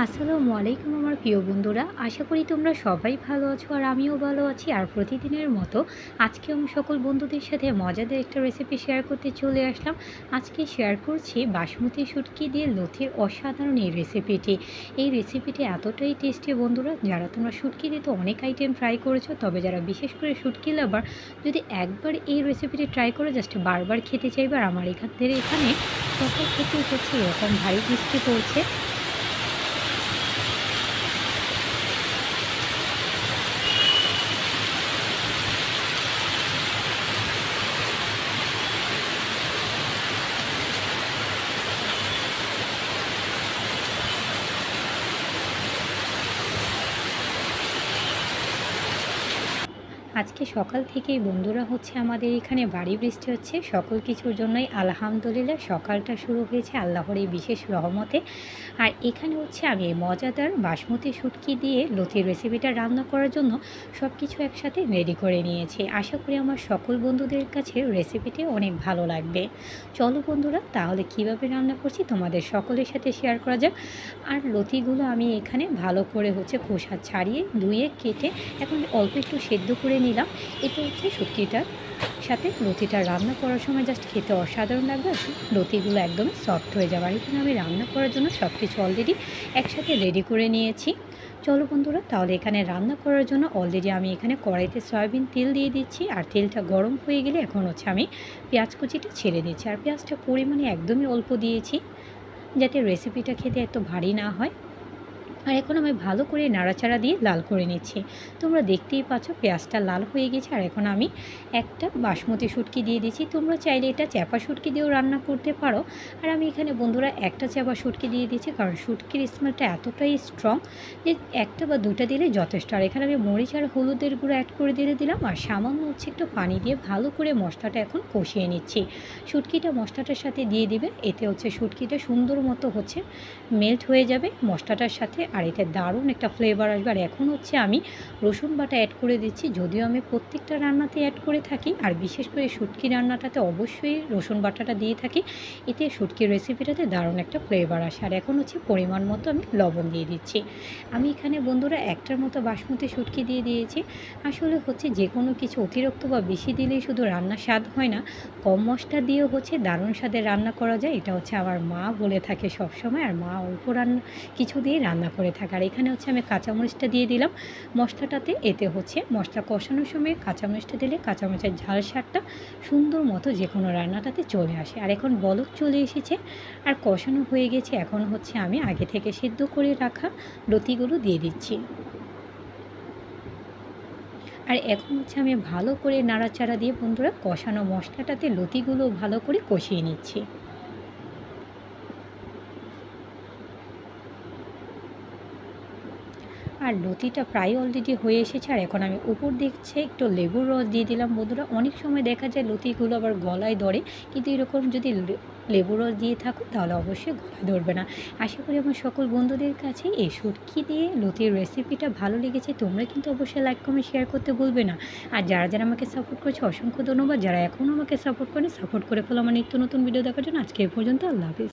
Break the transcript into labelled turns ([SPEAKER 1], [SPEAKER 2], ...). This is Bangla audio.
[SPEAKER 1] আসসালামু আলাইকুম আমার প্রিয় বন্ধুরা, আশা করি তোমরা সবাই ভালো আছো আর আমিও ভালো আছি। আর প্রতিদিনের মতো আজকে আমি সকল বন্ধুদের সাথে মজাদার একটা রেসিপি শেয়ার করতে চলে আসলাম। আজকে শেয়ার করছি বাসমতি শুটকি দিয়ে লতির অসাধারণ এই রেসিপিটি। এই রেসিপিটি এতটাই টেস্টি বন্ধুরা, যারা তোমরা শুটকি দিয়ে তো অনেক আইটেম ট্রাই করেছো, তবে যারা বিশেষ করে শুটকি লাভার যদি একবার এই রেসিপিটি ট্রাই করো জাস্ট বারবার খেতে চাইবে। আর আমার এখানে সকাল থেকে হচ্ছে এরকম ভারী বৃষ্টি পড়ছে। আজকে সকাল থেকেই বন্ধুরা হচ্ছে আমাদের এখানে ভারী বৃষ্টি হচ্ছে। সকল কিছুর জন্যই আলহামদুলিল্লাহ সকালটা শুরু হয়েছে আল্লাহর এই বিশেষ রহমতে। আর এখানে হচ্ছে আমি মজাদার বাসমতি শুটকি দিয়ে লতির রেসিপিটা রান্না করার জন্য সব কিছু একসাথে রেডি করে নিয়েছি। আশা করি আমার সকল বন্ধুদের কাছে রেসিপিটি অনেক ভালো লাগবে। চলো বন্ধুরা, তাহলে কিভাবে রান্না করছি তোমাদের সকলের সাথে শেয়ার করা যাক। আর লতিগুলো আমি এখানে ভালো করে হচ্ছে খোসা ছাড়িয়ে ধুয়ে কেটে এখন অল্প একটু সেদ্ধ করে নিলাম। এটা হচ্ছে শুটকিটার সাথে লতিটা রান্না করার সময় জাস্ট খেতে অসাধারণ লাগবে। আর লতিগুলো একদম সফট হয়ে যাবে। আর এখানে আমি রান্না করার জন্য সব কিছু অলরেডি একসাথে রেডি করে নিয়েছি। চলো বন্ধুরা, তাহলে এখানে রান্না করার জন্য অলরেডি আমি এখানে কড়াইতে সয়াবিন তেল দিয়ে দিচ্ছি। আর তেলটা গরম হয়ে গেলে এখন হচ্ছে আমি পেঁয়াজ কুচিটা ছেড়ে দিচ্ছি। আর পেঁয়াজটা পরিমাণে একদমই অল্প দিয়েছি, যাতে রেসিপিটা খেতে এত ভারী না হয়। আর এখন আমি ভালো করে নাড়াচাড়া দিয়ে লাল করে নিচ্ছি। তোমরা দেখতেই পাচ্ছ পেঁয়াজটা লাল হয়ে গেছে। আর এখন আমি একটা বাসমতি শুটকি দিয়ে দিচ্ছি। তোমরা চাইলে এটা চ্যাপা শুটকি দিয়েও রান্না করতে পারো। আর আমি এখানে বন্ধুরা একটা চ্যাপা শুটকি দিয়ে দিচ্ছি, কারণ শুটকির স্মেলটা এতটাই স্ট্রং যে একটা বা দুটা দিলে যথেষ্ট। আর এখানে আমি মরিচ আর হলুদের গুঁড়ো অ্যাড করে দিলাম। আর সামান্য হচ্ছে একটু পানি দিয়ে ভালো করে মশলাটা এখন কষিয়ে নিচ্ছি। শুটকিটা মশলাটার সাথে দিয়ে দিবে, এতে হচ্ছে শুটকিটা সুন্দর মতো হচ্ছে মেল্ট হয়ে যাবে মশলাটার সাথে। আর এতে দারুণ একটা ফ্লেভার আসবে। আর এখন হচ্ছে আমি রসুন বাটা অ্যাড করে দিচ্ছি, যদিও আমি প্রত্যেকটা রান্নাতে অ্যাড করে থাকি। আর বিশেষ করে শুটকি রান্নাটাতে অবশ্যই রসুন বাটাটা দিয়ে থাকি, এতে শুটকির রেসিপিটাতে দারুণ একটা ফ্লেভার আসে। আর এখন হচ্ছে পরিমাণ মতো আমি লবণ দিয়ে দিচ্ছি। আমি এখানে বন্ধুরা একটার মতো বাসমতি শুটকি দিয়ে দিয়েছি। আসলে হচ্ছে যে কোনো কিছু অতিরিক্ত বা বেশি দিলেই শুধু রান্নার স্বাদ হয় না, কম মশলা দিয়েও হচ্ছে দারুণ স্বাদের রান্না করা যায়। এটা হচ্ছে আমার মা বলে থাকে সবসময়। আর মা অল্প রান্না কিছু দিয়ে রান্না করে থাকে। আর এখানে হচ্ছে আমি কাঁচামরিচটা দিয়ে দিলাম মশলাটাতে। এতে হচ্ছে মশলা কষানোর সময় কাঁচামরিচটা দিলে কাঁচামরিচের ঝাল স্বাদটা সুন্দর মতো যে কোনো রান্নাটাতে চলে আসে। আর এখন বলক চলে এসেছে আর কষানো হয়ে গেছে। এখন হচ্ছে আমি আগে থেকে সিদ্ধ করে রাখা লতিগুলো দিয়ে দিচ্ছি। আর এখন হচ্ছে আমি ভালো করে নাড়াচাড়া দিয়ে বন্ধুরা কষানো মশলাটাতে লতিগুলো ভালো করে কষিয়ে নিচ্ছি। আর লতিটা প্রায় অলরেডি হয়ে এসেছে। আর এখন আমি উপর দেখছে একটু লেবুর রস দিয়ে দিলাম বন্ধুরা। অনেক সময় দেখা যায় লতিগুলো আবার গলায় ধরে, কিন্তু এরকম যদি লেবুর রস দিয়ে থাকো তাহলে অবশ্যই গলায় ধরবে না। আশা করি আমার সকল বন্ধুদের কাছে এই শুটকি দিয়ে লতির রেসিপিটা ভালো লেগেছে। তোমরা কিন্তু অবশ্যই লাইক কমেন্ট শেয়ার করতে ভুলবে না। আর যারা যারা আমাকে সাপোর্ট করছে অসংখ্য ধন্যবাদ। যারা এখনও আমাকে সাপোর্ট করে ফেলো আমার নিত্য নতুন ভিডিও দেখার জন্য। আজকে এ পর্যন্ত, আল্লাহ হাফিজ।